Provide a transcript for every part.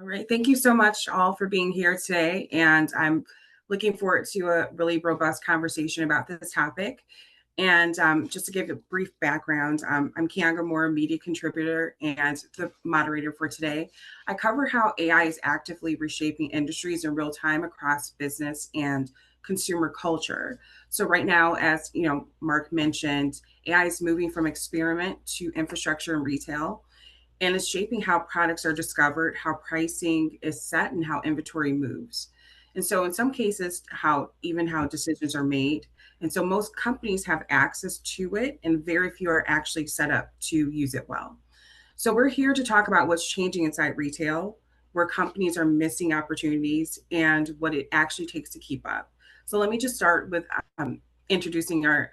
All right. Thank you so much all for being here today. And I'm looking forward to a really robust conversation about this topic. And just to give a brief background, I'm Kianga Moore, media contributor and the moderator for today. I cover how AI is actively reshaping industries in real time across business and consumer culture. So right now, as you know, Mark mentioned, AI is moving from experiment to infrastructure and retail, and it's shaping how products are discovered, how pricing is set, and how inventory moves. And so, in some cases, how decisions are made. And so, most companies have access to it, and very few are actually set up to use it well. So, we're here to talk about what's changing inside retail, where companies are missing opportunities, and what it actually takes to keep up. So, let me just start with introducing our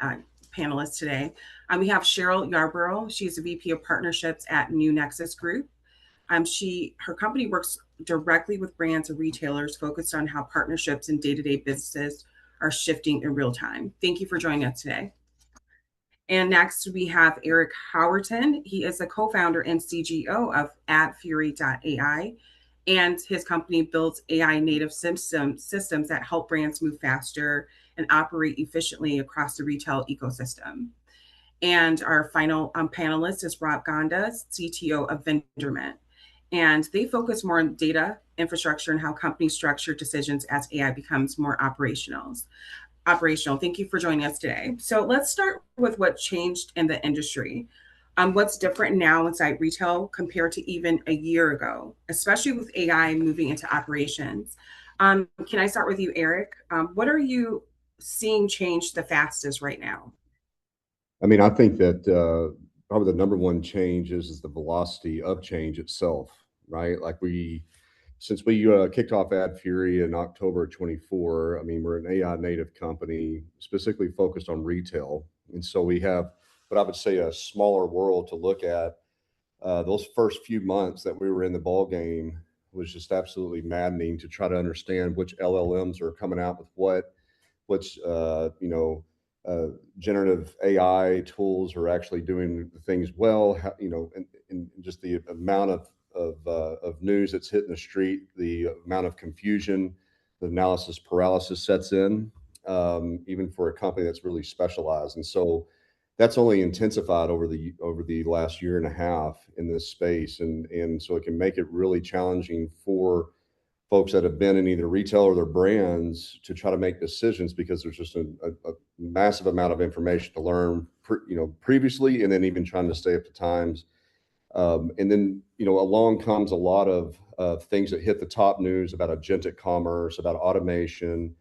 panelists today. We have Cheryl Yarborough. She's a VP of Partnerships at New Nexus Group. Her company works directly with brands and retailers focused on how partnerships and day-to-day businesses are shifting in real time. Thank you for joining us today. And next we have Eric Howerton. He is a co-founder and CGO of AdFury.ai, and his company builds AI native systems that help brands move faster and operate efficiently across the retail ecosystem. And our final panelist is Rob Gonda, CTO of Vendormint. And they focus more on data, infrastructure, and how companies structure decisions as AI becomes more operational. Thank you for joining us today. So let's start with what changed in the industry. What's different now inside retail compared to even a year ago, especially with AI moving into operations. Can I start with you, Eric? What are you seeing change the fastest right now? I mean, I think that probably the number one change is the velocity of change itself, right? Since we kicked off AdFury in October 24, I mean, we're an AI native company specifically focused on retail. And so we have what I would say a smaller world to look at. Those first few months that we were in the ball game was just absolutely maddening to try to understand which LLMs are coming out with which generative AI tools are actually doing things well, and just the amount of news that's hitting the street, the amount of confusion, the analysis paralysis sets in, even for a company that's really specialized. And so that's only intensified over the last year and a half in this space. And so it can make it really challenging for folks that have been in either retail or their brands to try to make decisions because there's just a massive amount of information to learn, previously, and then even trying to stay up to times. And then, along comes a lot of things that hit the top news about agentic commerce, about automation,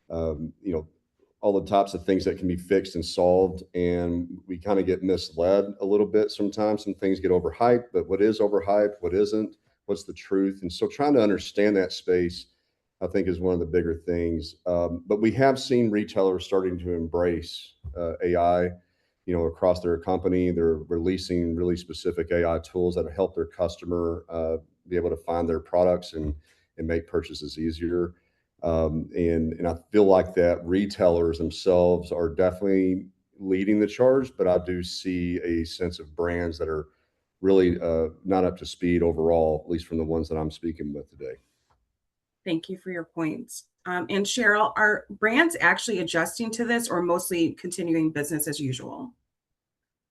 all the types of things that can be fixed and solved. And we kind of get misled a little bit sometimes. Some things get overhyped, but what is overhyped, what isn't? What's the truth? And so trying to understand that space, I think, is one of the bigger things. But we have seen retailers starting to embrace AI, across their company. They're releasing really specific AI tools that help their customer be able to find their products and make purchases easier. And I feel like that retailers themselves are definitely leading the charge, but I do see a sense of brands that are really not up to speed overall, at least from the ones that I'm speaking with today. Thank you for your points. And Cheryl, are brands actually adjusting to this or mostly continuing business as usual?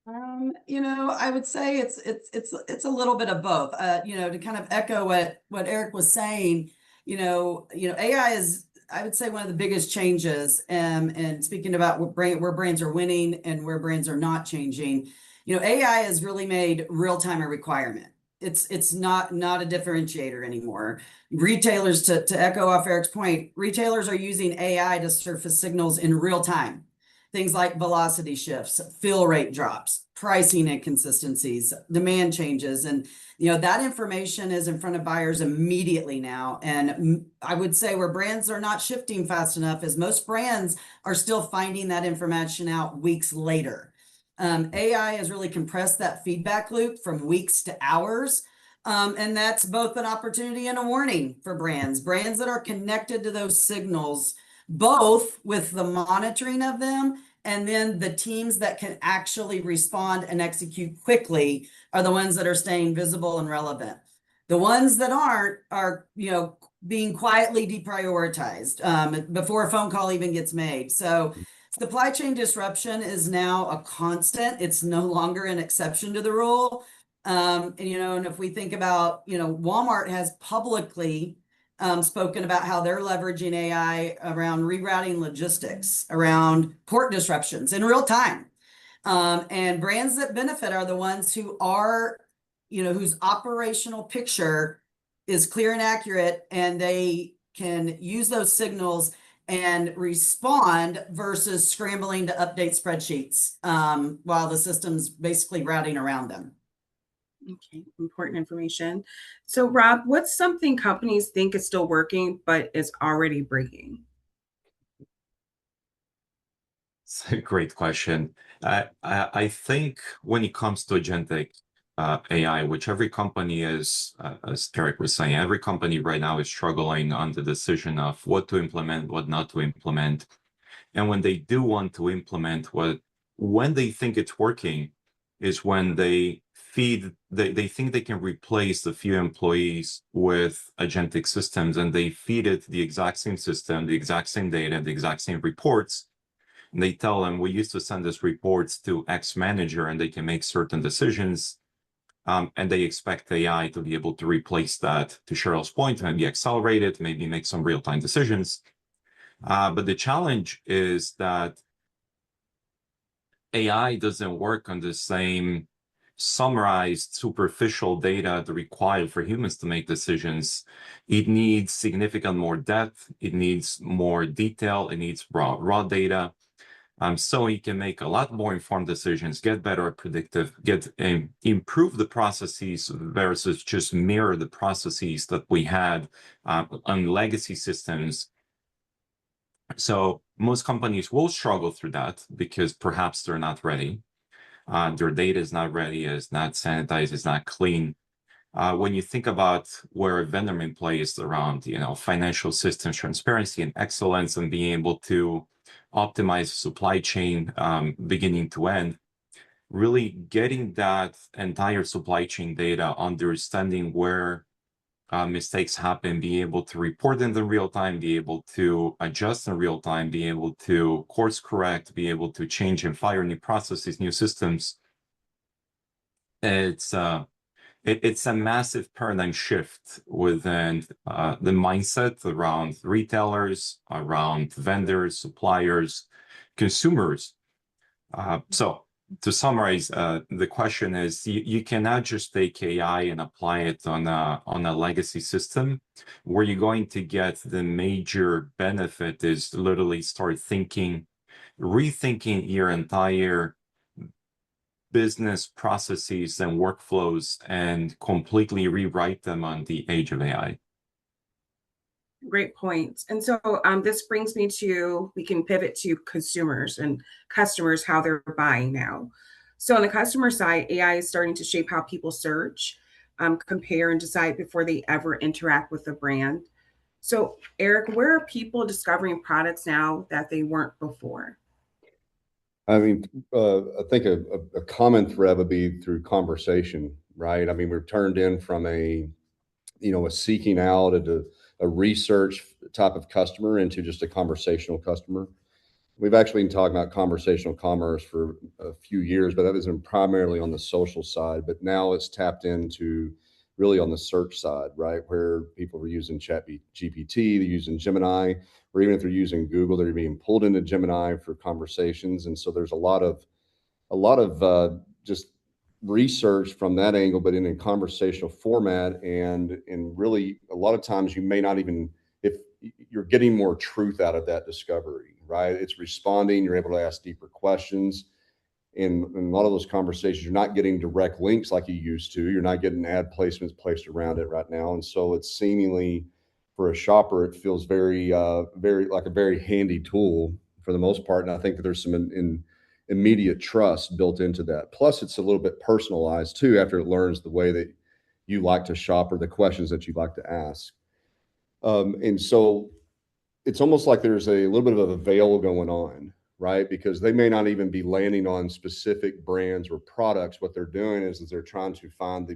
I would say it's a little bit of both. To kind of echo what Eric was saying, AI is, I would say, one of the biggest changes. And speaking about where brands are winning and where brands are not changing, AI has really made real time a requirement. It's not a differentiator anymore. Retailers, to echo off Eric's point, retailers are using AI to surface signals in real time. Things like velocity shifts, fill rate drops, pricing inconsistencies, demand changes. And, that information is in front of buyers immediately now. And I would say where brands are not shifting fast enough is most brands are still finding that information out weeks later. AI has really compressed that feedback loop from weeks to hours. And that's both an opportunity and a warning for brands that are connected to those signals, both with the monitoring of them and then the teams that can actually respond and execute quickly are the ones that are staying visible and relevant. The ones that aren't are, being quietly deprioritized before a phone call even gets made. So supply chain disruption is now a constant. It's no longer an exception to the rule. And if we think about, Walmart has publicly spoken about how they're leveraging AI around rerouting logistics, around port disruptions in real time. And brands that benefit are the ones who are, whose operational picture is clear and accurate, and they can use those signals and respond versus scrambling to update spreadsheets while the system's basically routing around them. Okay, important information. So, Rob, what's something companies think is still working but is already breaking? It's a great question. I think when it comes to agentic AI, which every company is, as Eric was saying, every company right now is struggling on the decision of what to implement, what not to implement. And when they do want to implement when they think it's working, is when they think they can replace the few employees with agentic systems, and they feed it the exact same system, the exact same data, the exact same reports. And they tell them, we used to send this reports to X manager and they can make certain decisions. And they expect AI to be able to replace that, to Cheryl's point, maybe accelerate it, maybe make some real-time decisions. But the challenge is that AI doesn't work on the same summarized superficial data that required for humans to make decisions. It needs significant more depth. It needs more detail. It needs raw data. So you can make a lot more informed decisions, get better at predictive, improve the processes versus just mirror the processes that we had on legacy systems. So most companies will struggle through that because perhaps they're not ready. Their data is not ready, it's not sanitized, it's not clean. When you think about where Vendormint plays around, financial systems, transparency and excellence, and being able to optimize supply chain beginning to end, really getting that entire supply chain data, understanding where mistakes happen, be able to report them in real time, be able to adjust in real time, be able to course correct, be able to change and fire new processes, new systems. It's a massive paradigm shift within the mindset around retailers, around vendors, suppliers, consumers. So to summarize, the question is, you cannot just take AI and apply it on a legacy system. Where you're going to get the major benefit is literally start rethinking your entire business processes and workflows and completely rewrite them on the age of AI. Great point. And so this brings me to, we can pivot to consumers and customers, how they're buying now. So on the customer side, AI is starting to shape how people search, compare, and decide before they ever interact with the brand. So Eric, where are people discovering products now that they weren't before? I mean, I think a common thread would be through conversation, right? I mean, we're turned in from a seeking out a research type of customer into just a conversational customer. We've actually been talking about conversational commerce for a few years, but that was primarily on the social side. But now it's tapped into really on the search side, right? Where people are using GPT, they're using Gemini, or even if they're using Google, they're being pulled into Gemini for conversations. And so there's a lot of just research from that angle, but in a conversational format, and really a lot of times you may not even, if you're getting more truth out of that discovery, right? It's responding, you're able to ask deeper questions. In a lot of those conversations, you're not getting direct links like you used to. You're not getting ad placements placed around it right now. And so it's seemingly, for a shopper, it feels very, very like a very handy tool for the most part. And I think that there's some immediate trust built into that. Plus, it's a little bit personalized too after it learns the way that you like to shop or the questions that you like to ask. And so it's almost like there's a little bit of a veil going on, right? Because they may not even be landing on specific brands or products. What they're doing is they're trying to find the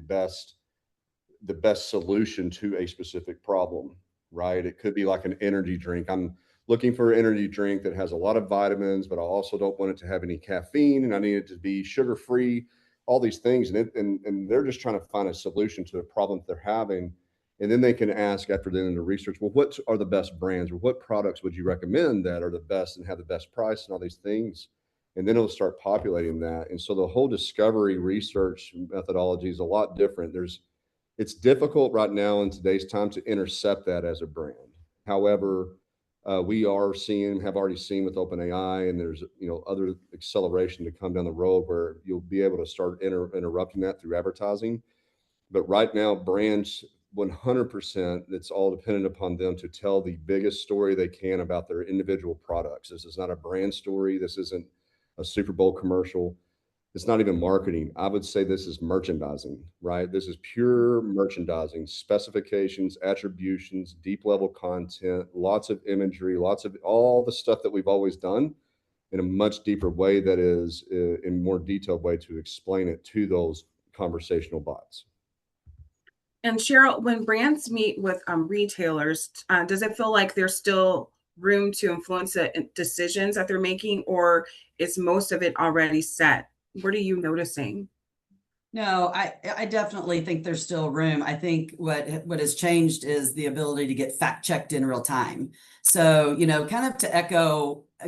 the best solution to a specific problem, right? It could be like an energy drink. I'm looking for an energy drink that has a lot of vitamins, but I also don't want it to have any caffeine, and I need it to be sugar-free, all these things. And they're just trying to find a solution to a problem that they're having. And then they can ask after doing the research, well, what are the best brands, or what products would you recommend that are the best and have the best price and all these things? And then it'll start populating that. And so the whole discovery research methodology is a lot different. It's difficult right now in today's time to intercept that as a brand. However, we have already seen with OpenAI, and there's other acceleration to come down the road where you'll be able to start interrupting that through advertising. But right now, brands 100%, it's all dependent upon them to tell the biggest story they can about their individual products. This is not a brand story. This isn't a Super Bowl commercial. It's not even marketing. I would say this is merchandising, right? This is pure merchandising, specifications, attributions, deep level content, lots of imagery, lots of all the stuff that we've always done in a much deeper way, that is in more detailed way to explain it to those conversational bots. And Cheryl, when brands meet with retailers, does it feel like there's still room to influence the decisions that they're making, or is most of it already set? What are you noticing? No, I definitely think there's still room. I think what has changed is the ability to get fact checked in real time. So, kind of to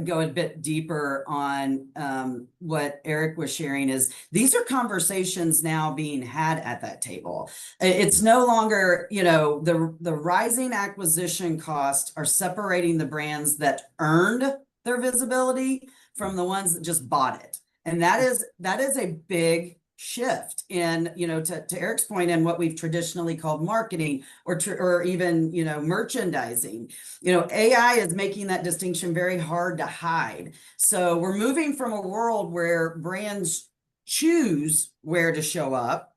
go a bit deeper on what Eric was sharing, is these are conversations now being had at that table. It's no longer, the rising acquisition costs are separating the brands that earned their visibility from the ones that just bought it. And that is a big shift in, to Eric's point, and what we've traditionally called marketing or even, merchandising. AI is making that distinction very hard to hide. So we're moving from a world where brands choose where to show up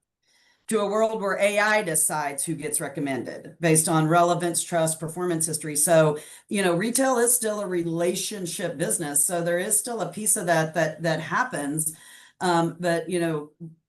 to a world where AI decides who gets recommended based on relevance, trust, performance history. So, retail is still a relationship business. So there is still a piece of that happens. But,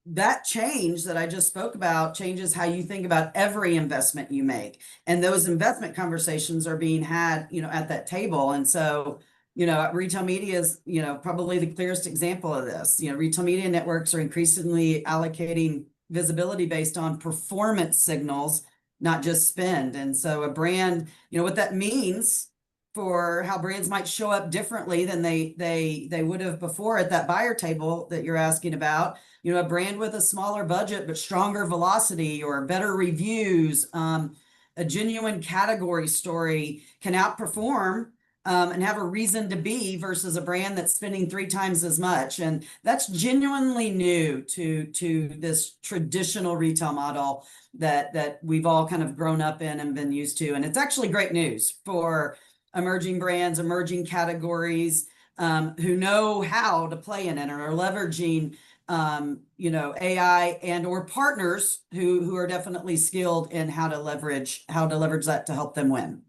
that change that I just spoke about changes how you think about every investment you make. And those investment conversations are being had, at that table. And so, retail media is, probably the clearest example of this. Retail media networks are increasingly allocating visibility based on performance signals, not just spend. And so a brand, what that means for how brands might show up differently than they would have before at that buyer table that you're asking about. A brand with a smaller budget but stronger velocity or better reviews, a genuine category story can outperform and have a reason to be versus a brand that's spending 3 times as much. And that's genuinely new to this traditional retail model that we've all kind of grown up in and been used to. And it's actually great news for emerging brands, emerging categories, who know how to play in it and are leveraging AI and or partners who are definitely skilled in how to leverage that to help them win.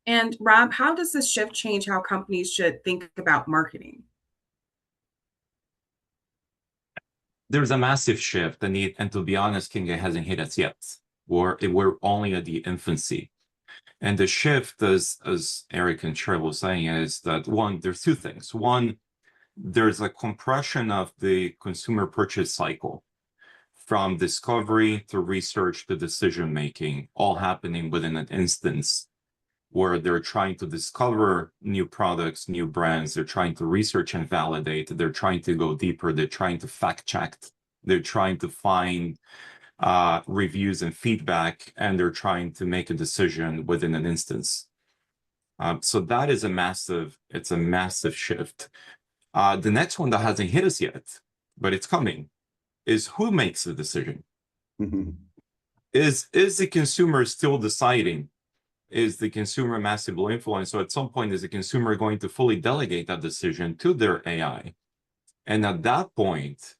And Rob, how does this shift change how companies should think about marketing? There's a massive shift, and to be honest, King, it hasn't hit us yet. We're only at the infancy. And the shift, as Eric and Cheryl were saying, is that there's 2 things. One, there's a compression of the consumer purchase cycle from discovery to research to decision making, all happening within an instance where they're trying to discover new products, new brands, they're trying to research and validate, they're trying to go deeper, they're trying to fact check, they're trying to find reviews and feedback, and they're trying to make a decision within an instance. So that is a massive shift. The next one that hasn't hit us yet, but it's coming, is who makes the decision? Is the consumer still deciding? Is the consumer massively influenced? So at some point, is the consumer going to fully delegate that decision to their AI? And at that point,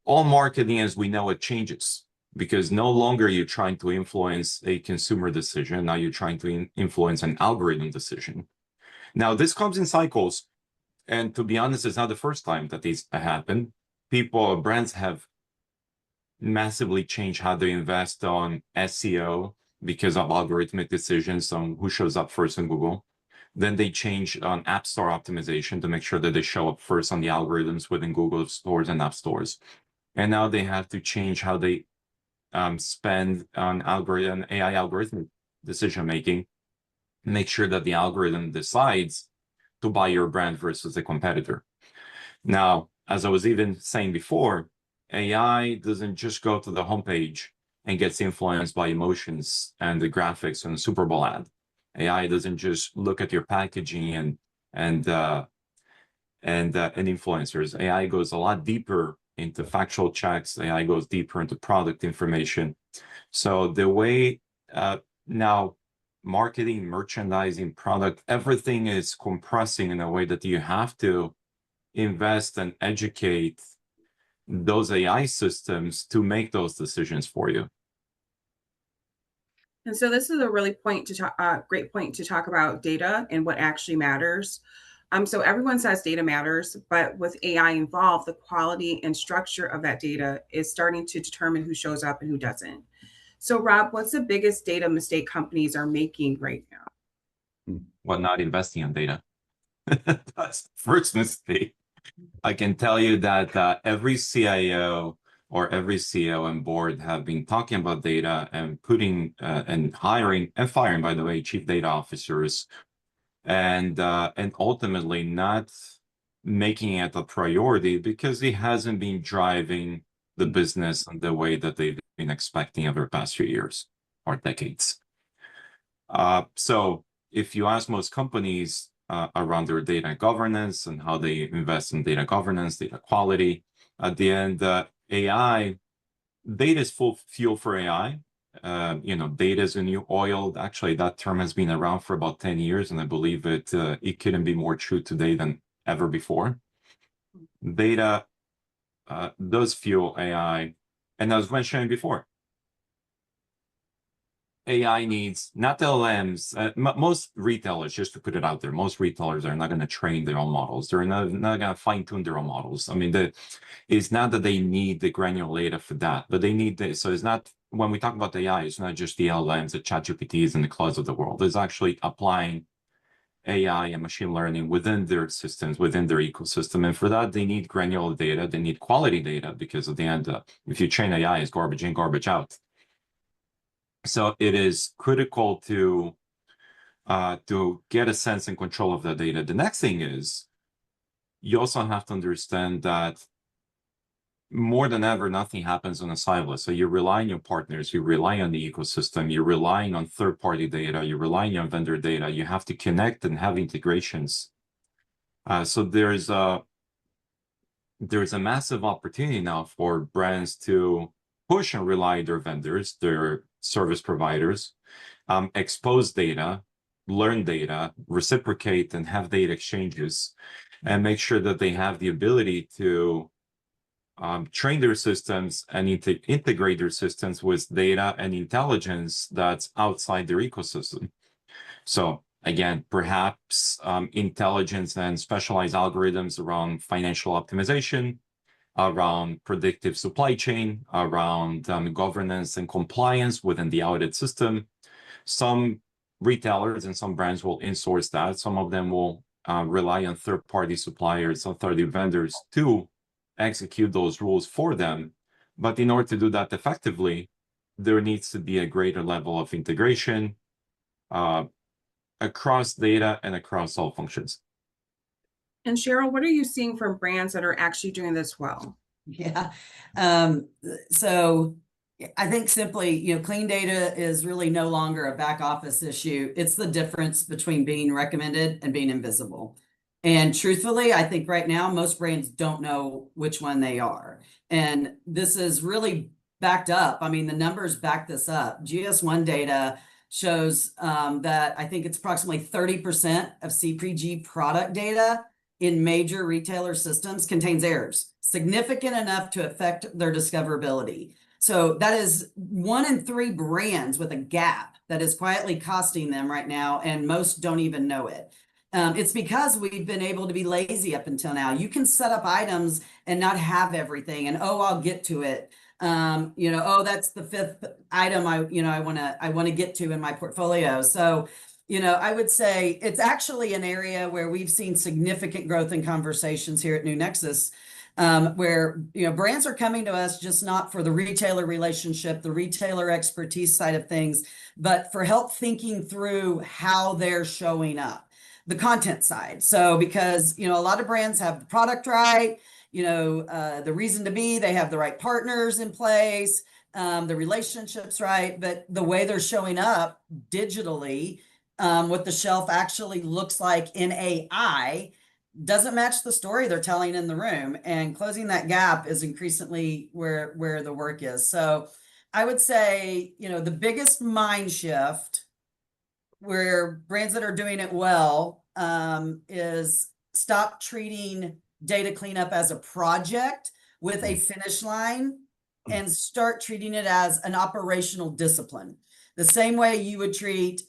all marketing as we know it changes, because no longer you're trying to influence a consumer decision. Now you're trying to influence an algorithm decision. Now this comes in cycles. And to be honest, it's not the first time that these happen. Brands have massively changed how they invest on SEO because of algorithmic decisions on who shows up first in Google. Then they changed on App Store optimization to make sure that they show up first on the algorithms within Google stores and app stores. And now they have to change how they spend on AI algorithmic decision making, make sure that the algorithm decides to buy your brand versus a competitor. Now, as I was even saying before, AI doesn't just go to the homepage and gets influenced by emotions and the graphics and the Super Bowl ad. AI doesn't just look at your packaging and influencers. AI goes a lot deeper into factual checks. AI goes deeper into product information. So the way now marketing, merchandising, product, everything is compressing in a way that you have to invest and educate those AI systems to make those decisions for you. And so this is a really great point to talk about data and what actually matters. So everyone says data matters, but with AI involved, the quality and structure of that data is starting to determine who shows up and who doesn't. So Rob, what's the biggest data mistake companies are making right now? Well, not investing in data. That's the first mistake. I can tell you that every CIO or every CEO and board have been talking about data and putting and hiring and firing, by the way, chief data officers, and ultimately not making it a priority because it hasn't been driving the business in the way that they've been expecting over the past few years or decades. So if you ask most companies around their data governance and how they invest in data governance, data quality, at the end, AI, data is full fuel for AI. Data is a new oil. Actually, that term has been around for about 10 years, and I believe it couldn't be more true today than ever before. Data does fuel AI. And I was mentioning before, AI needs not LLMs. Most retailers, just to put it out there, most retailers are not going to train their own models. They're not going to fine tune their own models. I mean, it's not that they need the granular data for that, but they need this. So it's not, when we talk about AI, it's not just the LLMs, the ChatGPTs, and the clouds of the world. It's actually applying AI and machine learning within their systems, within their ecosystem. And for that, they need granular data. They need quality data because at the end, if you train AI, it's garbage in, garbage out. So it is critical to get a sense and control of the data. The next thing is you also have to understand that more than ever, nothing happens on a silo. So you're relying on your partners, you rely on the ecosystem, you're relying on third-party data, you're relying on vendor data. You have to connect and have integrations. So there's a massive opportunity now for brands to push and rely on their vendors, their service providers, expose data, learn data, reciprocate and have data exchanges, and make sure that they have the ability to train their systems and integrate their systems with data and intelligence that's outside their ecosystem. So again, perhaps intelligence and specialized algorithms around financial optimization, around predictive supply chain, around governance and compliance within the audit system. Some retailers and some brands will insource that. Some of them will rely on third-party suppliers, third-party vendors to execute those rules for them. But in order to do that effectively, there needs to be a greater level of integration across data and across all functions. And Cheryl, what are you seeing from brands that are actually doing this well? Yeah. So I think simply, clean data is really no longer a back office issue. It's the difference between being recommended and being invisible. And truthfully, I think right now, most brands don't know which one they are. And this is really backed up. I mean, the numbers back this up. GS1 data shows that I think it's approximately 30% of CPG product data in major retailer systems contains errors, significant enough to affect their discoverability. So that is 1 in 3 brands with a gap that is quietly costing them right now, and most don't even know it. It's because we've been able to be lazy up until now. You can set up items and not have everything, and I'll get to it. Oh, that's the fifth item I want to get to in my portfolio. So, I would say it's actually an area where we've seen significant growth in conversations here at New Nexus, where, brands are coming to us just not for the retailer relationship, the retailer expertise side of things, but for help thinking through how they're showing up, the content side. So, because, a lot of brands have the product right, the reason to be, they have the right partners in place, the relationships right, but the way they're showing up digitally, what the shelf actually looks like in AI doesn't match the story they're telling in the room, and closing that gap is increasingly where the work is. So I would say, the biggest mind shift where brands that are doing it well, is stop treating data cleanup as a project with a finish line and start treating it as an operational discipline. The same way you would treat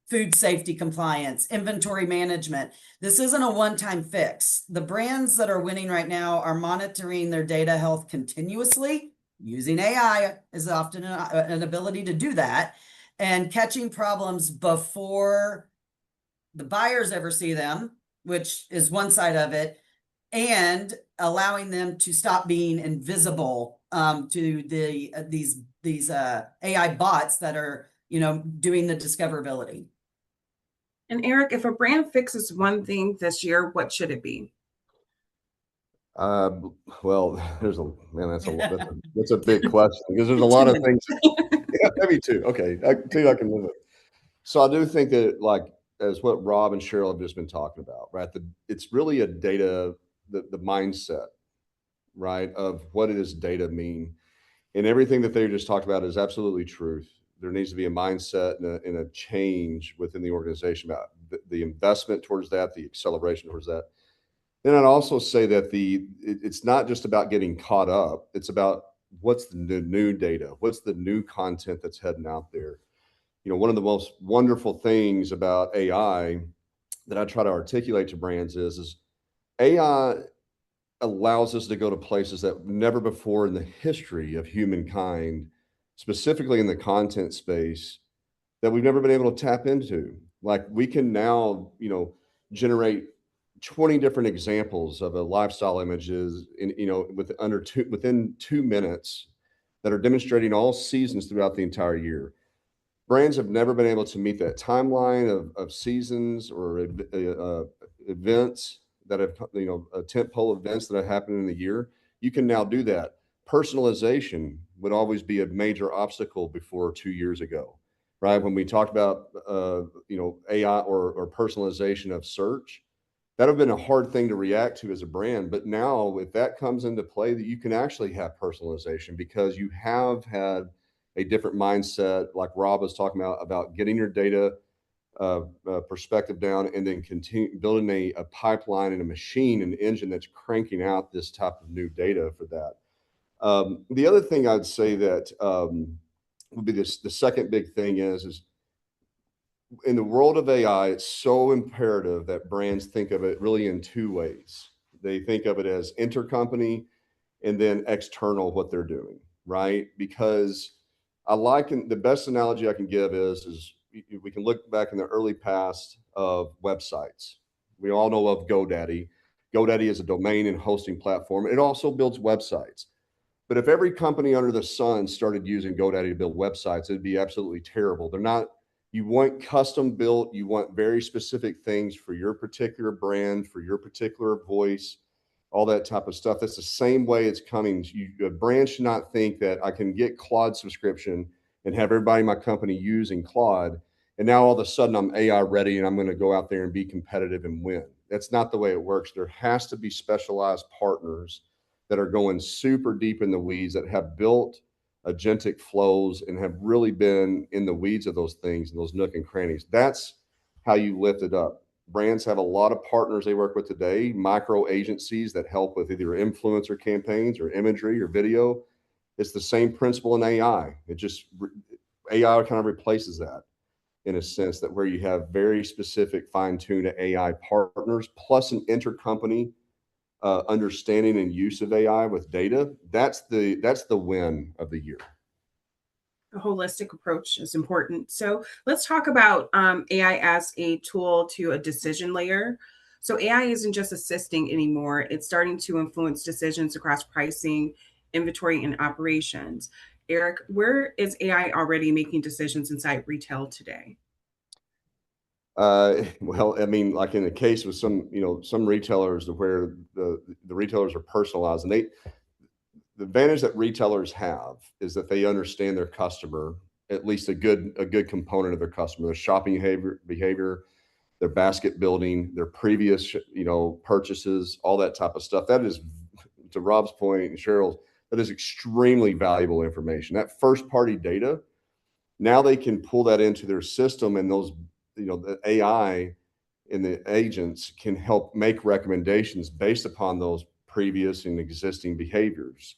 food safety compliance, inventory management. This isn't a one-time fix. The brands that are winning right now are monitoring their data health continuously. Using AI is often an ability to do that, and catching problems before the buyers ever see them, which is one side of it, and allowing them to stop being invisible to these AI bots that are doing the discoverability. And Eric, if a brand fixes one thing this year, what should it be? Well, that's a big question, because there's a lot of things. Yeah, maybe two. Okay, two I can live with. So I do think that, like, as what Rob and Cheryl have just been talking about, right? It's really a data, the mindset, right, of what does data mean, and everything that they just talked about is absolutely truth. There needs to be a mindset and a change within the organization about the investment towards that, the acceleration towards that. Then I'd also say that it's not just about getting caught up. It's about what's the new data, what's the new content that's heading out there. One of the most wonderful things about AI that I try to articulate to brands is AI allows us to go to places that never before in the history of humankind, specifically in the content space, that we've never been able to tap into. Like, we can now, generate 20 different examples of a lifestyle images within 2 minutes that are demonstrating all seasons throughout the entire year. Brands have never been able to meet that timeline of seasons or events that have, tentpole events that have happened in the year. You can now do that. Personalization would always be a major obstacle before 2 years ago, right? When we talked about, AI or personalization of search, that would have been a hard thing to react to as a brand. But now, if that comes into play, that you can actually have personalization because you have had a different mindset, like Rob was talking about getting your data perspective down, and then continue building a pipeline and a machine, an engine that's cranking out this type of new data for that. The other thing I'd say that would be the second big thing is in the world of AI, it's so imperative that brands think of it really in two ways. They think of it as intercompany and then external, what they're doing, right? Because the best analogy I can give is we can look back in the early past of websites. We all know of GoDaddy. GoDaddy is a domain and hosting platform. It also builds websites. But if every company under the sun started using GoDaddy to build websites, it'd be absolutely terrible. You want custom built, you want very specific things for your particular brand, for your particular voice, all that type of stuff. That's the same way it's coming. A brand should not think that I can get Claude subscription and have everybody in my company using Claude, and now all of a sudden I'm AI ready and I'm going to go out there and be competitive and win. That's not the way it works. There has to be specialized partners that are going super deep in the weeds, that have built agentic flows and have really been in the weeds of those things and those nook and crannies. That's how you lift it up. Brands have a lot of partners they work with today, micro agencies that help with either influencer campaigns or imagery or video. It's the same principle in AI. AI kind of replaces that in a sense, that where you have very specific fine-tuned AI partners plus an intercompany understanding and use of AI with data, that's the win of the year. A holistic approach is important. So let's talk about AI as a tool to a decision layer. So AI isn't just assisting anymore. It's starting to influence decisions across pricing, inventory, and operations. Eric, where is AI already making decisions inside retail today? Well, I mean, like in the case with some retailers where the retailers are personalized, and the advantage that retailers have is that they understand their customer, at least a good component of their customer, their shopping behavior, their basket building, their previous purchases, all that type of stuff. That is, to Rob's point and Cheryl's, that is extremely valuable information. That first party data, now they can pull that into their system, and those the AI and the agents can help make recommendations based upon those previous and existing behaviors.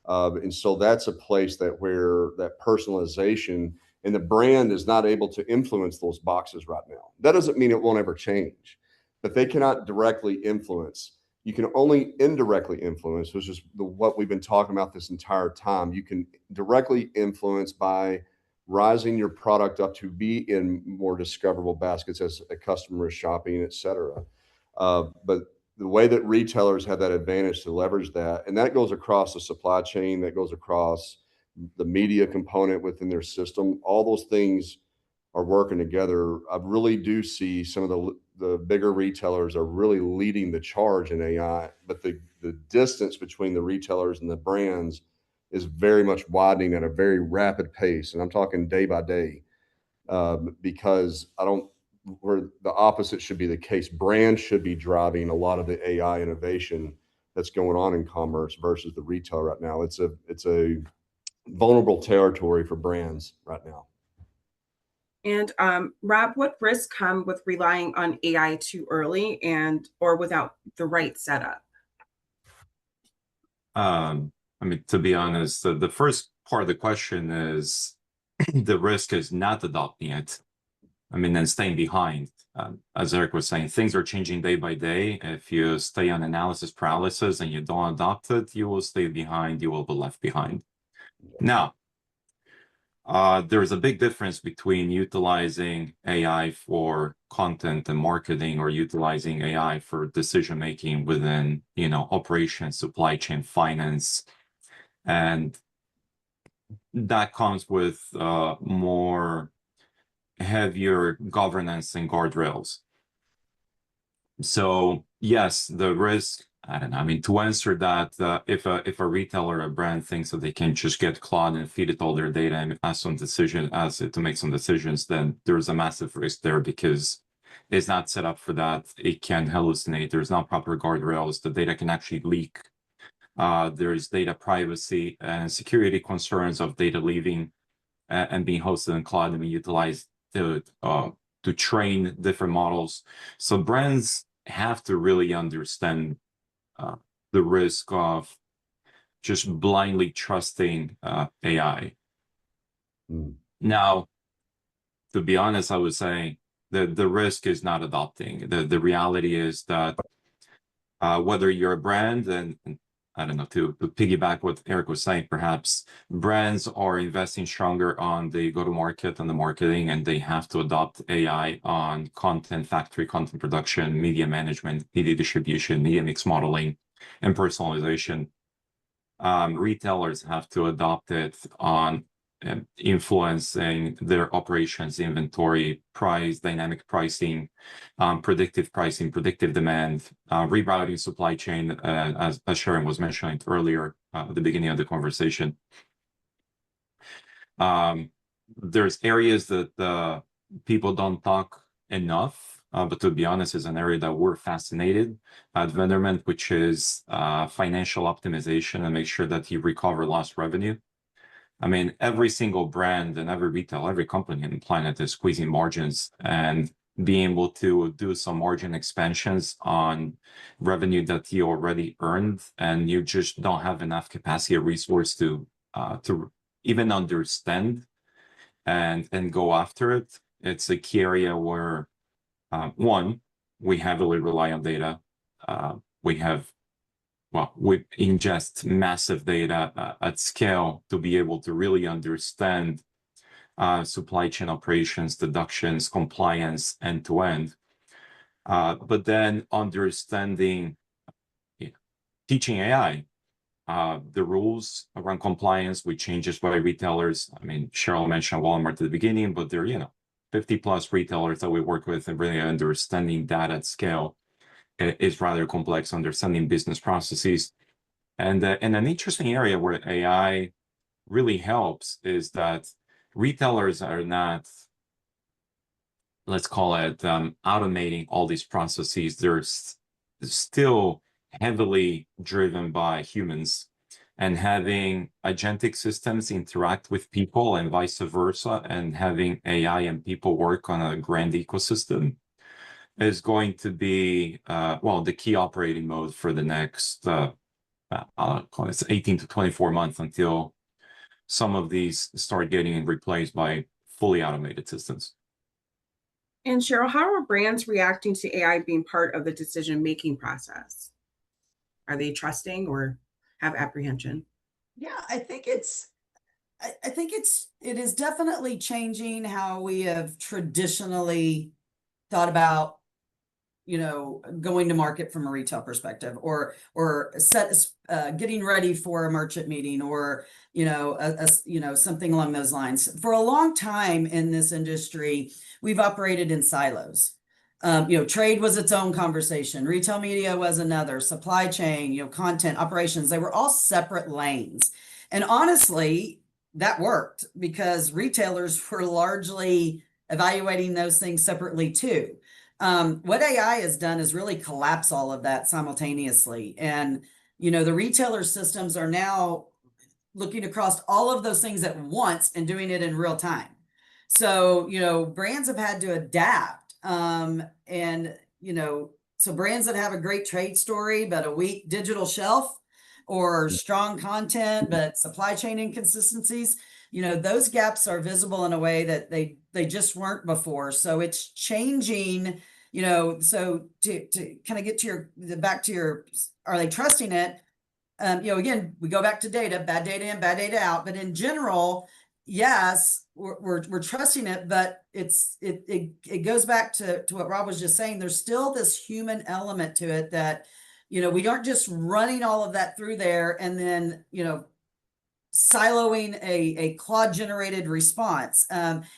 And so that's a place where that personalization, and the brand is not able to influence those boxes right now. That doesn't mean it won't ever change, but they cannot directly influence. You can only indirectly influence, which is what we've been talking about this entire time. You can directly influence by rising your product up to be in more discoverable baskets as a customer is shopping, et cetera. But the way that retailers have that advantage to leverage that, and that goes across the supply chain, that goes across the media component within their system, all those things are working together. I really do see some of the bigger retailers are really leading the charge in AI, but the distance between the retailers and the brands is very much widening at a very rapid pace. And I'm talking day by day, because where the opposite should be the case. Brands should be driving a lot of the AI innovation that's going on in commerce versus the retail right now. It's a vulnerable territory for brands right now. And Rob, what risks come with relying on AI too early or without the right setup? I mean, to be honest, the first part of the question is the risk is not adopting it. I mean, and staying behind. As Eric was saying, things are changing day by day. If you stay on analysis paralysis and you don't adopt it, you will stay behind, you will be left behind. Now, there's a big difference between utilizing AI for content and marketing or utilizing AI for decision making within, operations, supply chain, finance, and that comes with more heavier governance and guardrails. So yes, the risk, I don't know. I mean, to answer that, if a retailer or a brand thinks that they can just get Claude and feed it all their data and ask it to make some decisions, then there's a massive risk there because it's not set up for that. It can hallucinate. There's not proper guardrails. The data can actually leak. There's data privacy and security concerns of data leaving and being hosted in cloud and being utilized to train different models. So brands have to really understand the risk of just blindly trusting AI. Now, to be honest, I would say that the risk is not adopting. The reality is that whether you're a brand, and I don't know, to piggyback what Eric was saying, perhaps brands are investing stronger on the go-to-market and the marketing, and they have to adopt AI on content factory, content production, media management, media distribution, media mix modeling, and personalization. Retailers have to adopt it on influencing their operations, inventory, price, dynamic pricing, predictive pricing, predictive demand, rerouting supply chain, as Sharon was mentioning earlier at the beginning of the conversation. There's areas that people don't talk enough, but to be honest, is an area that we're fascinated at Vendormint, which is financial optimization and make sure that you recover lost revenue. I mean, every single brand and every retail, every company on the planet is squeezing margins, and being able to do some margin expansions on revenue that you already earned, and you just don't have enough capacity or resource to even understand and go after it. It's a key area where one, we heavily rely on data. We have well, we ingest massive data at scale to be able to really understand supply chain operations, deductions, compliance, end to end. But then understanding, teaching AI the rules around compliance with changes by retailers. I mean, Cheryl mentioned Walmart at the beginning, but there are 50 plus retailers that we work with, and really understanding that at scale is rather complex. Understanding business processes, and an interesting area where AI really helps is that retailers are not, let's call it, automating all these processes. They're still heavily driven by humans, and having agentic systems interact with people and vice versa, and having AI and people work on a grand ecosystem is going to be, well, the key operating mode for the next, I'll call it 18 to 24 months until some of these start getting replaced by fully automated systems. And Cheryl, how are brands reacting to AI being part of the decision-making process? Are they trusting or have apprehension? Yeah, I think it is definitely changing how we have traditionally thought about, going to market from a retail perspective, or getting ready for a merchant meeting, or something along those lines. For a long time in this industry, we've operated in silos. Trade was its own conversation, retail media was another, supply chain, content, operations, they were all separate lanes. And honestly, that worked because retailers were largely evaluating those things separately too. What AI has done is really collapse all of that simultaneously. And, the retailer systems are now looking across all of those things at once and doing it in real time. So, brands have had to adapt. So brands that have a great trade story, but a weak digital shelf, or strong content, but supply chain inconsistencies, those gaps are visible in a way that they just weren't before. So it's changing, so to kind of get to back to your, are they trusting it? Again, we go back to data, bad data in, bad data out, but in general, yes, we're trusting it, but it goes back to what Rob was just saying. There's still this human element to it that, we aren't just running all of that through there and then, siloing a Claude generated response.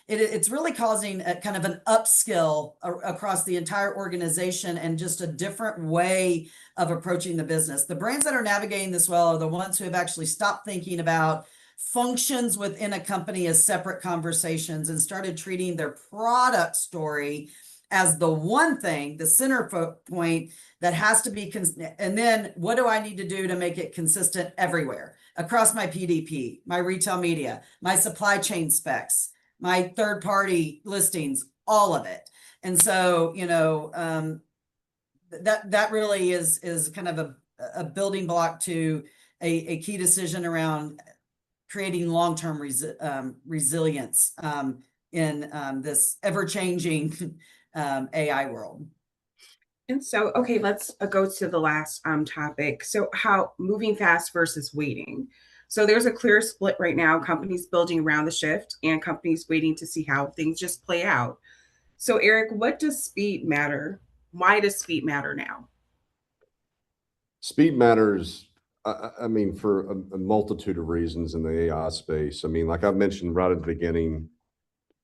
It's really causing a kind of an upskill across the entire organization, and just a different way of approaching the business. The brands that are navigating this well are the ones who have actually stopped thinking about functions within a company as separate conversations, and started treating their product story as the one thing, the center point that has to be, and then what do I need to do to make it consistent everywhere across my PDP, my retail media, my supply chain specs, my third party listings, all of it. And so, that really is kind of a building block to a key decision around creating long-term resilience in this ever-changing AI world. And so, okay, let's go to the last topic. So how moving fast versus waiting. So there's a clear split right now, companies building around the shift and companies waiting to see how things just play out. So Eric, what does speed matter? Why does speed matter now? Speed matters, I mean, for a multitude of reasons in the AI space. I mean, like I mentioned right at the beginning,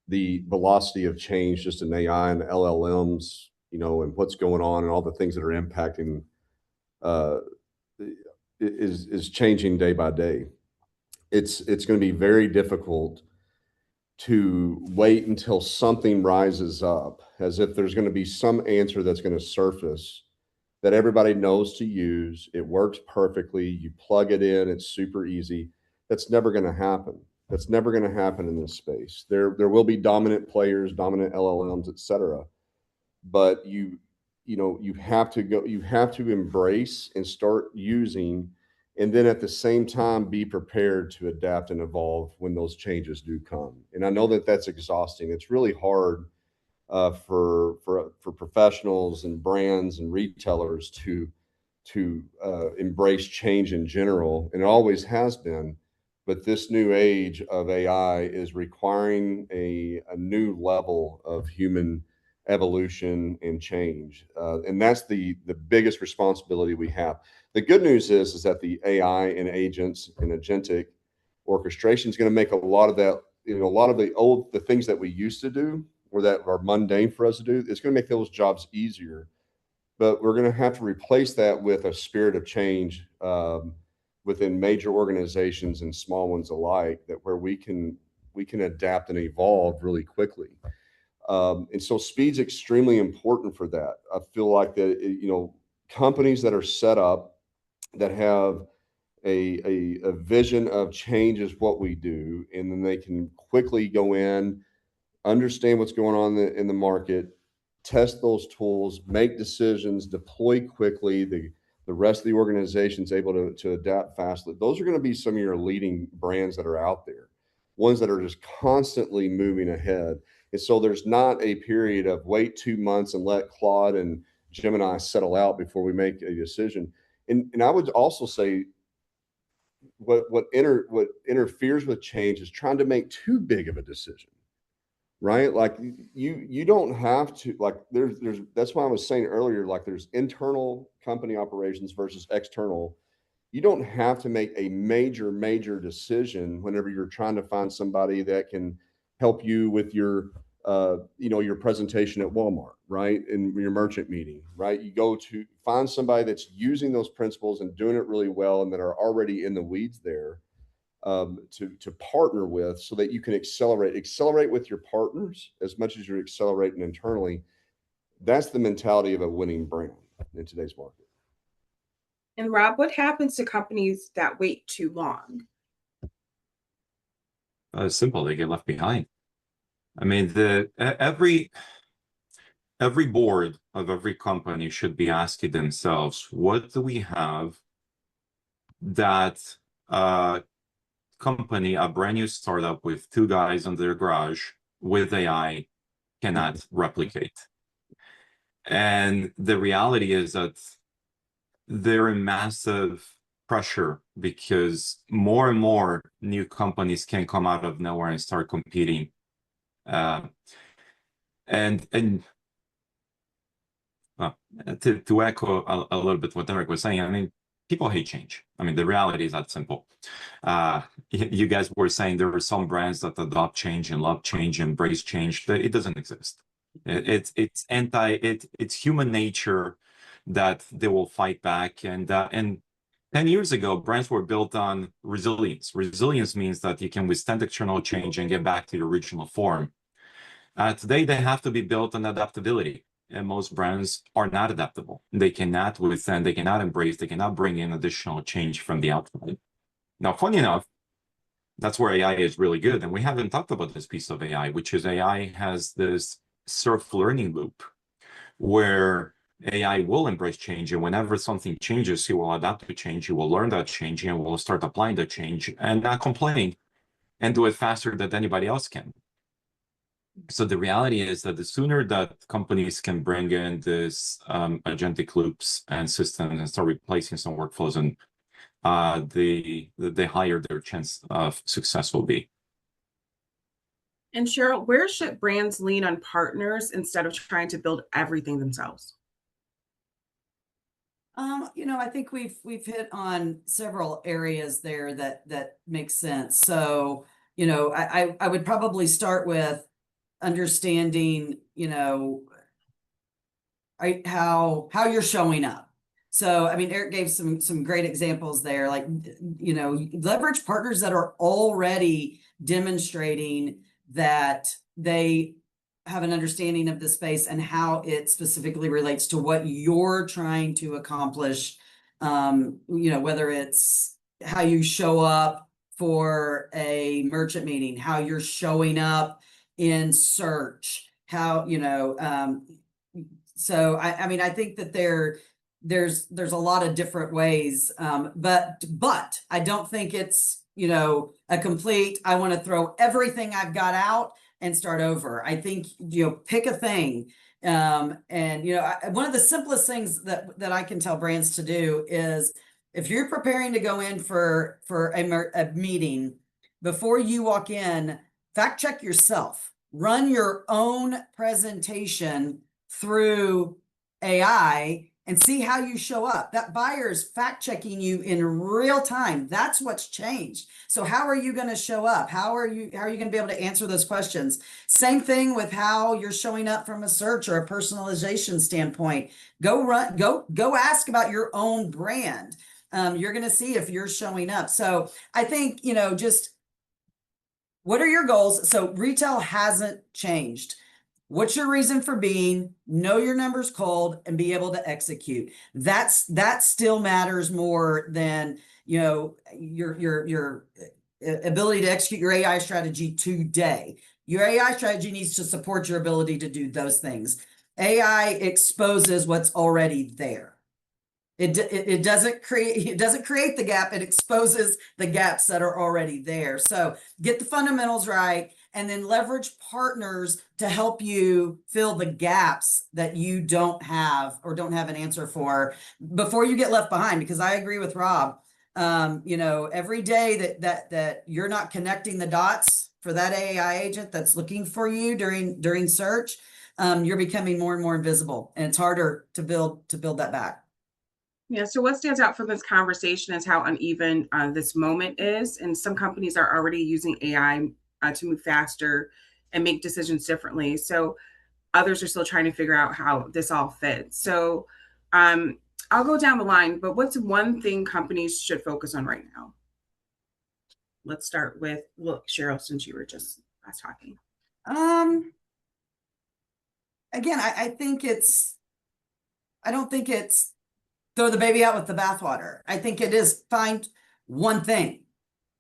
the velocity of change just in AI and LLMs, and what's going on and all the things that are impacting is changing day by day. It's going to be very difficult to wait until something rises up, as if there's going to be some answer that's going to surface that everybody knows to use. It works perfectly. You plug it in, it's super easy. That's never going to happen. That's never going to happen in this space. There will be dominant players, dominant LLMs, et cetera. But you have to embrace and start using, and then at the same time be prepared to adapt and evolve when those changes do come. And I know that that's exhausting. It's really hard for professionals and brands and retailers to embrace change in general, and it always has been. But this new age of AI is requiring a new level of human evolution and change, and that's the biggest responsibility we have. The good news is that the AI and agents and agentic orchestration is going to make a lot of that. A lot of the things that we used to do or that are mundane for us to do, it's going to make those jobs easier. But we're going to have to replace that with a spirit of change within major organizations and small ones alike, that where we can adapt and evolve really quickly. And so speed's extremely important for that. I feel like that, companies that are set up that have a vision of change is what we do, and then they can quickly go in, understand what's going on in the market, test those tools, make decisions, deploy quickly. The rest of the organization is able to adapt fastly. Those are going to be some of your leading brands that are out there, ones that are just constantly moving ahead. And so there's not a period of wait 2 months and let Claude and Gemini settle out before we make a decision. And I would also say what interferes with change is trying to make too big of a decision, right? Like you don't have to, like there's that's why I was saying earlier, like there's internal company operations versus external. You don't have to make a major decision whenever you're trying to find somebody that can help you with your your presentation at Walmart, right? In your merchant meeting, right? You go to find somebody that's using those principles and doing it really well and that are already in the weeds there, to partner with, so that you can accelerate with your partners as much as you're accelerating internally. That's the mentality of a winning brand in today's market. And Rob, what happens to companies that wait too long? Simple, they get left behind. I mean, every board of every company should be asking themselves, what do we have that company, a brand new startup with 2 guys in their garage with AI cannot replicate? And the reality is that they're in massive pressure because more and more new companies can come out of nowhere and start competing. To echo a little bit what Eric was saying, I mean, people hate change. I mean, the reality is that simple. You guys were saying there are some brands that adopt change and love change, embrace change. It doesn't exist. It's human nature that they will fight back. And 10 years ago, brands were built on resilience. Resilience means that you can withstand external change and get back to your original form. Today, they have to be built on adaptability. And most brands are not adaptable. They cannot withstand, they cannot embrace, they cannot bring in additional change from the outside. Now, funny enough, that's where AI is really good. And we haven't talked about this piece of AI, which is AI has this self-learning loop where AI will embrace change. And whenever something changes, he will adapt to change. He will learn that change and will start applying the change and not complain and do it faster than anybody else can. So the reality is that the sooner that companies can bring in this agentic loops and systems and start replacing some workflows, and the higher their chance of success will be. And Cheryl, where should brands lean on partners instead of trying to build everything themselves? I think we've hit on several areas there that make sense. So, I would probably start with understanding, how you're showing up. So, I mean, Eric gave some great examples there, like, leverage partners that are already demonstrating that they have an understanding of the space and how it specifically relates to what you're trying to accomplish. Whether it's how you show up for a merchant meeting, how you're showing up in search, how, so I mean, I think that there's a lot of different ways, but I don't think it's, a complete, I want to throw everything I've got out and start over. I think, pick a thing. And one of the simplest things that I can tell brands to do is, if you're preparing to go in for a meeting, before you walk in, fact check yourself. Run your own presentation through AI and see how you show up. That buyer's fact checking you in real time. That's what's changed. So how are you going to show up? How are you going to be able to answer those questions? Same thing with how you're showing up from a search or a personalization standpoint. Go ask about your own brand. You're going to see if you're showing up. So I think, just what are your goals? So retail hasn't changed. What's your reason for being? Know your numbers cold and be able to execute. That still matters more than, your ability to execute your AI strategy today. Your AI strategy needs to support your ability to do those things. AI exposes what's already there. It doesn't create the gap. It exposes the gaps that are already there. So get the fundamentals right, and then leverage partners to help you fill the gaps that you don't have or don't have an answer for before you get left behind. Because I agree with Rob. Every day that you're not connecting the dots for that AI agent that's looking for you during search, you're becoming more and more invisible, and it's harder to build that back. Yeah, so what stands out for this conversation is how uneven this moment is. And some companies are already using AI to move faster and make decisions differently. So others are still trying to figure out how this all fits. So I'll go down the line, but what's one thing companies should focus on right now? Let's start with, Cheryl, since you were just talking. Again, I don't think it's throw the baby out with the bathwater. I think it is find one thing.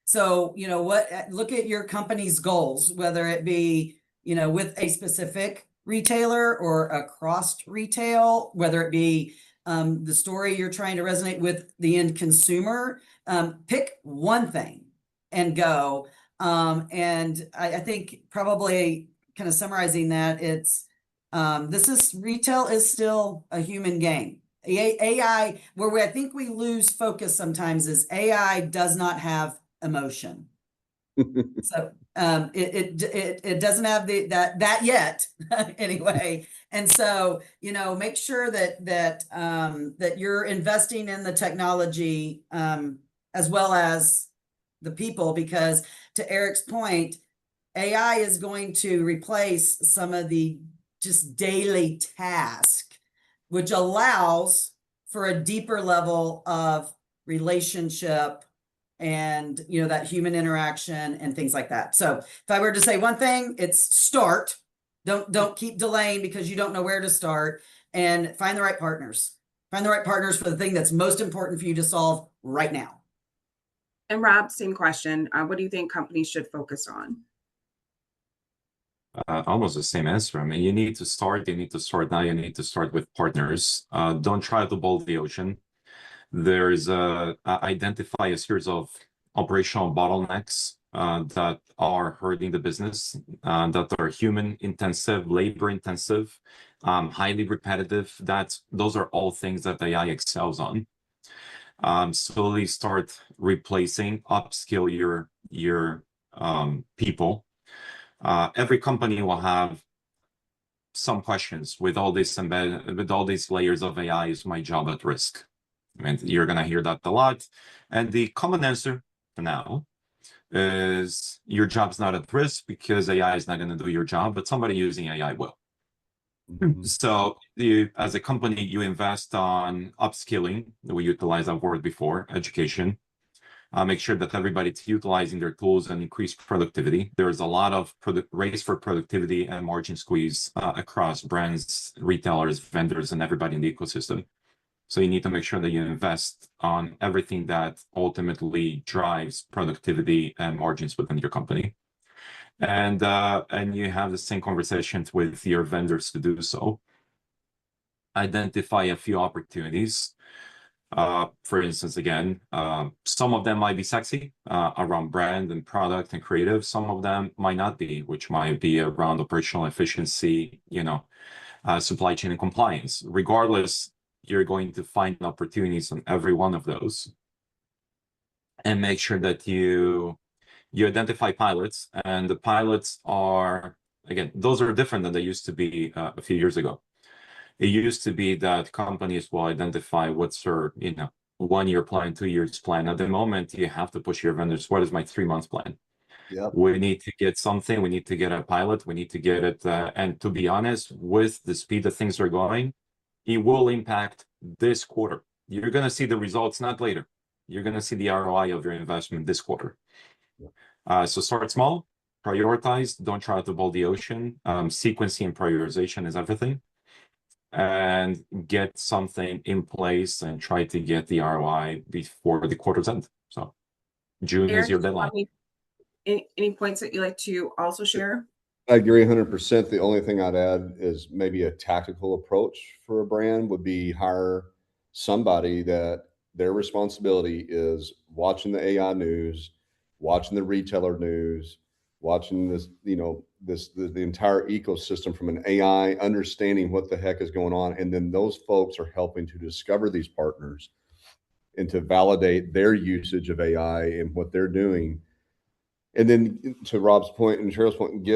So, look at your company's goals, whether it be, with a specific retailer or across retail, whether it be the story you're trying to resonate with the end consumer. Pick one thing and go. And I think probably kind of summarizing that, retail is still a human game. AI, where I think we lose focus sometimes, is AI does not have emotion. So it doesn't have that yet anyway. And so, make sure that you're investing in the technology as well as the people, because to Eric's point, AI is going to replace some of the just daily tasks, which allows for a deeper level of relationship and, that human interaction and things like that. So if I were to say one thing, it's start. Don't keep delaying because you don't know where to start, and find the right partners. Find the right partners for the thing that's most important for you to solve right now. And Rob, same question. What do you think companies should focus on? Almost the same answer. I mean, you need to start now. You need to start with partners. Don't try to boil the ocean. There's identify a series of operational bottlenecks that are hurting the business, that are human intensive, labor intensive, highly repetitive. Those are all things that AI excels on. Slowly start replacing, upskill your people. Every company will have some questions with all these layers of AI. Is my job at risk? I mean, you're going to hear that a lot. And the common answer for now is your job's not at risk because AI is not going to do your job, but somebody using AI will. Mm-hmm. So as a company, you invest on upskilling. We utilized that word before, education. Make sure that everybody's utilizing their tools and increase productivity. There's a lot of race for productivity and margin squeeze across brands, retailers, vendors, and everybody in the ecosystem. So you need to make sure that you invest on everything that ultimately drives productivity and margins within your company. And you have the same conversations with your vendors to do so. Identify a few opportunities. For instance, again, some of them might be sexy around brand and product and creative. Some of them might not be, which might be around operational efficiency, supply chain and compliance. Regardless, you're going to find opportunities on every one of those, and make sure that you identify pilots. And the pilots are, again, those are different than they used to be a few years ago. It used to be that companies will identify what's their 1-year plan, 2 years plan. At the moment, you have to push your vendors, what is my 3 month plan? Yep. We need to get something, we need to get a pilot, we need to get it. And to be honest, with the speed that things are going, it will impact this quarter. You're going to see the results, not later. You're going to see the ROI of your investment this quarter. So start small, prioritize, don't try to boil the ocean. Sequencing and prioritization is everything. And get something in place and try to get the ROI before the quarter's end. So June Eric, is your deadline. Any points that you like to also share? I agree 100%. The only thing I'd add is maybe a tactical approach for a brand would be hire somebody that their responsibility is watching the AI news, watching the retailer news, watching this, the entire ecosystem from an AI, understanding what the heck is going on. And then those folks are helping to discover these partners and to validate their usage of AI and what they're doing. And then to Rob's point and Cheryl's point,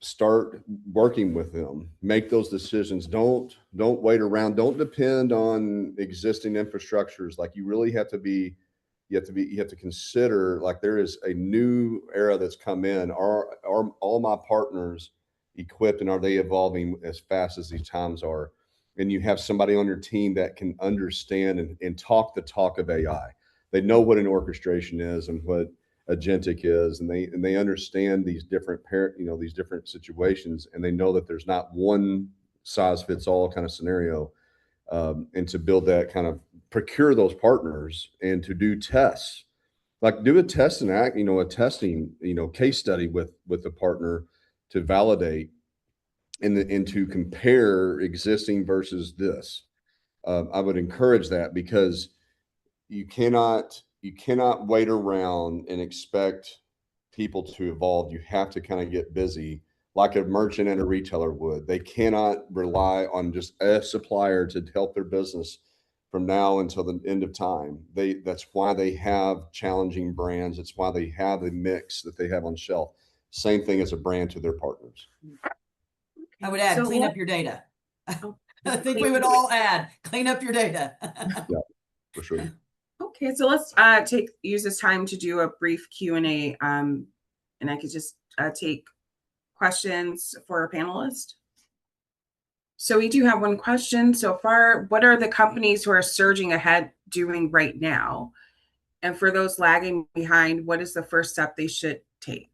start working with them, make those decisions. Don't wait around. Don't depend on existing infrastructures. Like you have to consider, like, there is a new era that's come in. Are all my partners equipped, and are they evolving as fast as these times are? And you have somebody on your team that can understand and talk the talk of AI. They know what an orchestration is and what agentic is, and they understand these different these different situations, and they know that there's not one size fits all kind of scenario. And to build that kind of procure those partners and to do tests, like do a test and act, a testing, case study with the partner to validate and to compare existing versus this. I would encourage that, because you cannot wait around and expect people to evolve. You have to kind of get busy like a merchant and a retailer would. They cannot rely on just a supplier to help their business from now until the end of time. That's why they have challenging brands. It's why they have the mix that they have on shelf. Same thing as a brand to their partners. I would add, clean up your data. I think we would all add, clean up your data. Yeah, for sure. Okay, so let's use this time to do a brief Q&A, and I could just take questions for our panelists. So we do have one question so far. What are the companies who are surging ahead doing right now? And for those lagging behind, what is the first step they should take?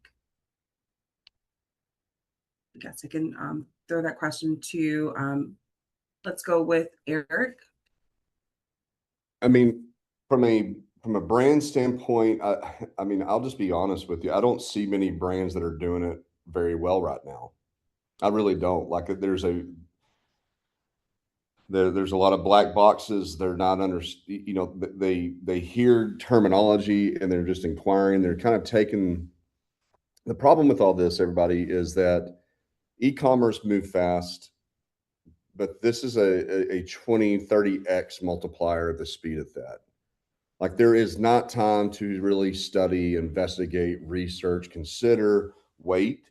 I guess I can throw that question to, let's go with Eric. I mean, from a brand standpoint, I mean, I'll just be honest with you. I don't see many brands that are doing it very well right now. I really don't. Like, there's a lot of black boxes. They're not they hear terminology and they're just inquiring. They're kind of taking the problem with all this, everybody, is that e-commerce move fast, but this is a 20, 30x multiplier of the speed of that. Like, there is not time to really study, investigate, research, consider, wait.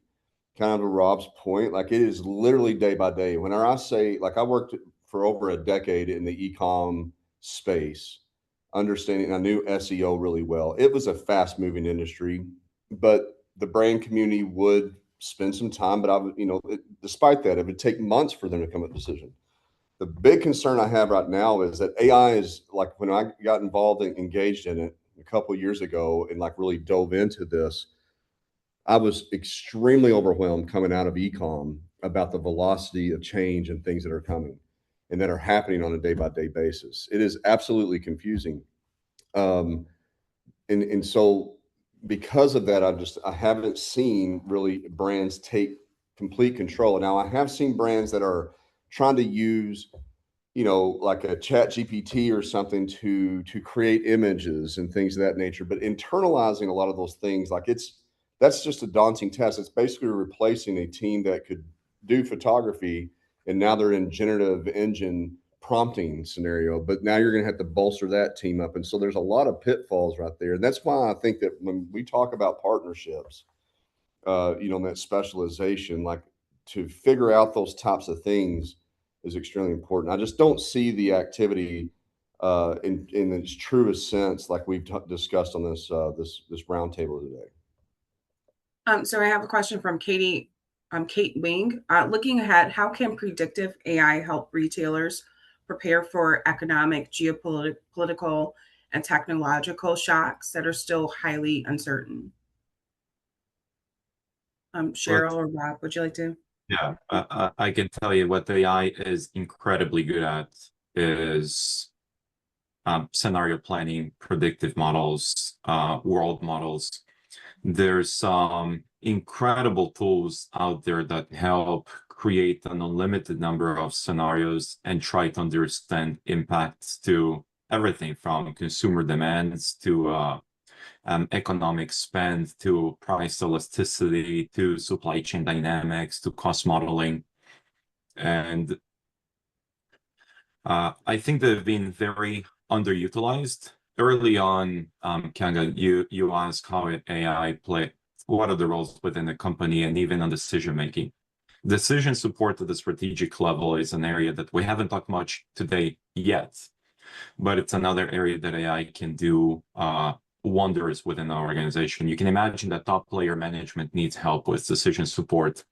Kind of to Rob's point, like, it is literally day by day. Whenever I say, like, I worked for over a decade in the e-com space, understanding, I knew SEO really well. It was a fast moving industry, but the brand community would spend some time, but I would, despite that, it would take months for them to come to a decision. The big concern I have right now is that AI is, like, when I got involved and engaged in it a couple of years ago and like really dove into this, I was extremely overwhelmed coming out of e-com about the velocity of change and things that are coming and that are happening on a day-by-day basis. It is absolutely confusing. And so because of that, I haven't seen really brands take complete control. Now, I have seen brands that are trying to use you know, like a chat GPT or something to create images and things of that nature. But internalizing a lot of those things, like that's just a daunting task. It's basically replacing a team that could do photography, and now they're in generative engine prompting scenario. But now you're going to have to bolster that team up, and so there's a lot of pitfalls right there. And that's why I think that when we talk about partnerships, you know, that specialization, like to figure out those types of things is extremely important. I just don't see the activity in its truest sense, like we've discussed on this roundtable today. So I have a question from Kate Wing. Looking ahead, how can predictive AI help retailers prepare for economic, geopolitical, and technological shocks that are still highly uncertain? But Cheryl or Rob, would you like to? yeah, I can tell you what AI is incredibly good at is scenario planning, predictive models, world models. There's some incredible tools out there that help create an unlimited number of scenarios and try to understand impacts to everything from consumer demands to economic spend to price elasticity to supply chain dynamics to cost modeling. And I think they've been very underutilized. Early on, Kanga, you asked how AI play, what are the roles within the company and even on decision making. Decision support at the strategic level is an area that we haven't talked much today yet, but it's another area that AI can do wonders within our organization. You can imagine that top layer management needs help with decision support.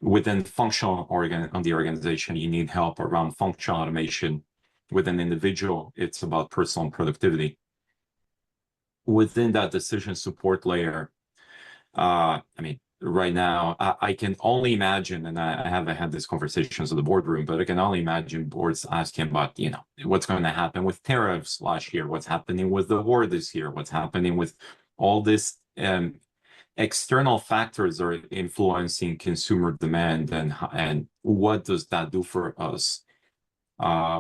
Within functional on the organization, you need help around functional automation. With an individual, it's about personal productivity. Within that decision support layer, I mean, right now, I can only imagine, and I haven't had these conversations in the boardroom, but I can only imagine boards asking about, you know, what's going to happen with tariffs last year, what's happening with the war this year, what's happening with all this external factors are influencing consumer demand, and what does that do for us?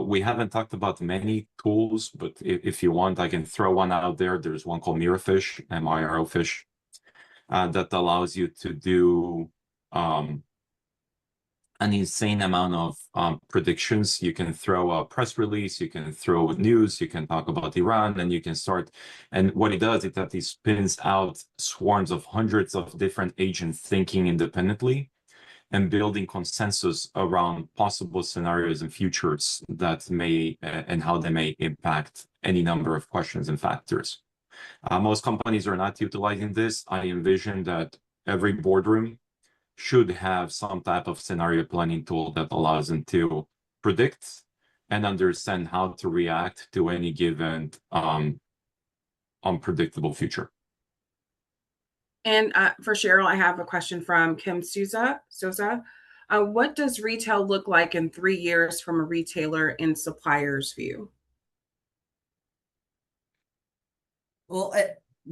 We haven't talked about many tools, but if you want, I can throw one out there. There's one called Mirofish, Mirofish, that allows you to do an insane amount of predictions. You can throw a press release, you can throw news, you can talk about Iran, and you can start. And what it does is that it spins out swarms of hundreds of different agents thinking independently and building consensus around possible scenarios and futures that may and how they may impact any number of questions and factors. Most companies are not utilizing this. I envision that every boardroom should have some type of scenario planning tool that allows them to predict and understand how to react to any given unpredictable future. And for Cheryl, I have a question from Kim Souza. What does retail look like in 3 years from a retailer and supplier's view? Well,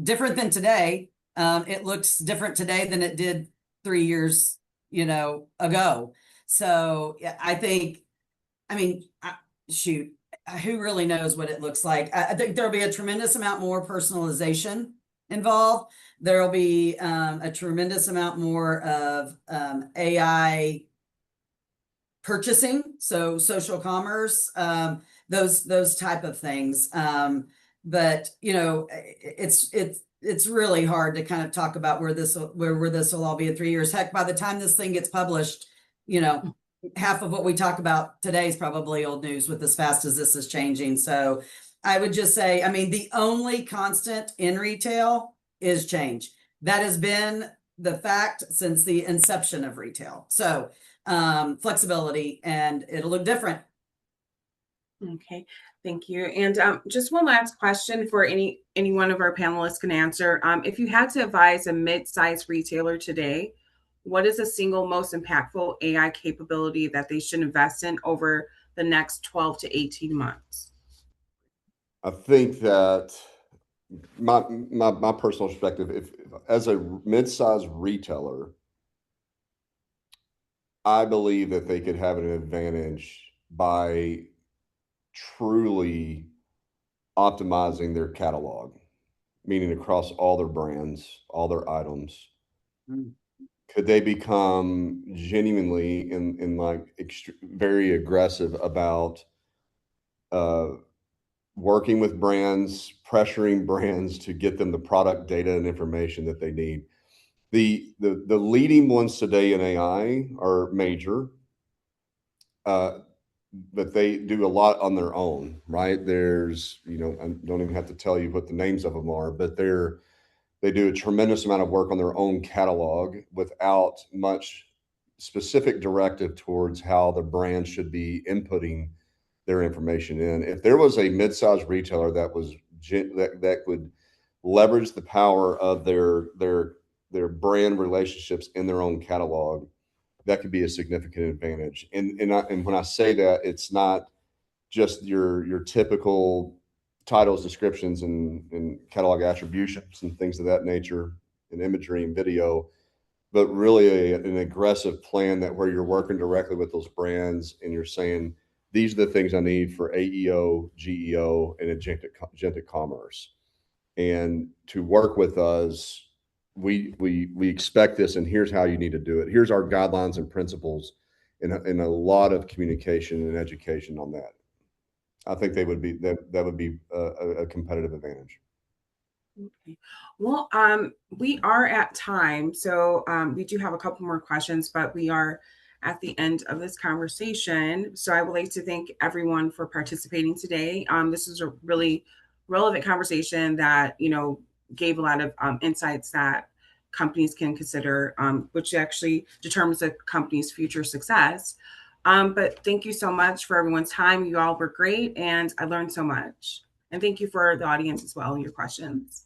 different than today. It looks different today than it did 3 years, ago. So yeah, I mean, shoot, who really knows what it looks like? I think there'll be a tremendous amount more personalization involved. There'll be a tremendous amount more of AI purchasing, so social commerce, those type of things. But it's really hard to kind of talk about where this will all be in 3 years. Heck, by the time this thing gets published, half of what we talk about today is probably old news with as fast as this is changing. So I would just say, I mean, the only constant in retail is change. That has been the fact since the inception of retail. So flexibility, and it'll look different. Okay, thank you. And just one last question for any one of our panelists can answer. If you had to advise a mid-sized retailer today, what is the single most impactful AI capability that they should invest in over the next 12 to 18 months? I think that my personal perspective, if as a mid-sized retailer, I believe that they could have an advantage by truly optimizing their catalog, meaning across all their brands, all their items? Could they become genuinely in like very aggressive about working with brands, pressuring brands to get them the product data and information that they need? The leading ones today in AI are major, but they do a lot on their own, right? There's, you know, I don't even have to tell you what the names of them are, but they do a tremendous amount of work on their own catalog without much specific directive towards how the brand should be inputting their information in. If there was a mid-sized retailer that was that would leverage the power of their brand relationships in their own catalog, that could be a significant advantage. And when I say that, it's not just your typical titles, descriptions, and catalog attributions and things of that nature, and imagery and video, but really an aggressive plan that where you're working directly with those brands and you're saying, these are the things I need for AEO, GEO, and agentic commerce. And to work with us, we expect this, and here's how you need to do it. Here's our guidelines and principles, and a lot of communication and education on that. I think they would be that would be a competitive advantage. Okay. Well, we are at time, so we do have a couple more questions, but we are at the end of this conversation. So I would like to thank everyone for participating today. This is a really relevant conversation that, you know, gave a lot of insights that companies can consider, which actually determines a company's future success. But thank you so much for everyone's time. You all were great, and I learned so much. And thank you for the audience as well and your questions.